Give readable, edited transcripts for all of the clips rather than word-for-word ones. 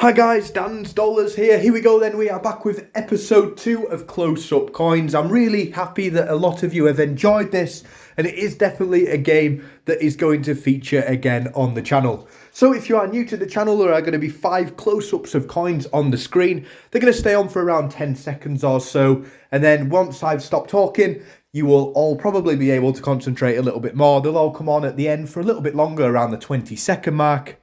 Hi guys, Dan's Dollars here. Here we go then, we are back with episode 2 of Close Up Coins. I'm really happy that a lot of you have enjoyed this, and it is definitely a game that is going to feature again on the channel. So if you are new to the channel, there are going to be 5 close-ups of coins on the screen. They're going to stay on for around 10 seconds or so, and then once I've stopped talking, you will all probably be able to concentrate a little bit more. They'll all come on at the end for a little bit longer, around the 20-second mark.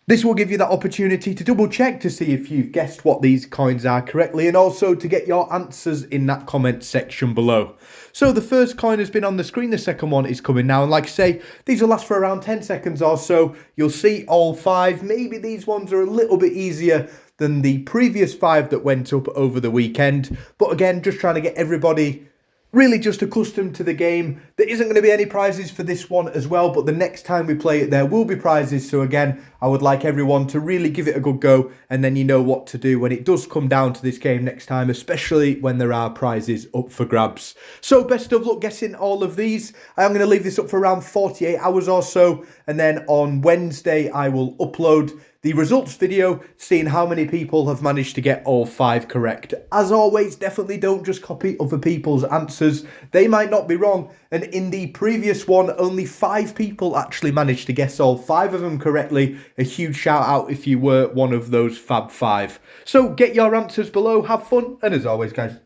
This will give you that opportunity to double check to see if you've guessed what these coins are correctly, and also to get your answers in that comment section below. So the first coin has been on the screen, the second one is coming now, and like I say, these will last for around 10 seconds or so. You'll see all 5. Maybe these ones are a little bit easier than the previous 5 that went up over the weekend, but again, just trying to get everybody really just accustomed to the game. There isn't going to be any prizes for this one as well, but the next time we play it, there will be prizes. So again, I would like everyone to really give it a good go, and then you know what to do when it does come down to this game next time, especially when there are prizes up for grabs. So best of luck guessing all of these. I'm going to leave this up for around 48 hours or so, and then on Wednesday I will upload the results video, seeing how many people have managed to get all 5 correct. As always, definitely don't just copy other people's answers. They might not be wrong, and in the previous one, only 5 people actually managed to guess all 5 of them correctly. A huge shout out if you were one of those Fab 5. So get your answers below, have fun, and as always guys,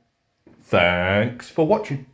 thanks for watching.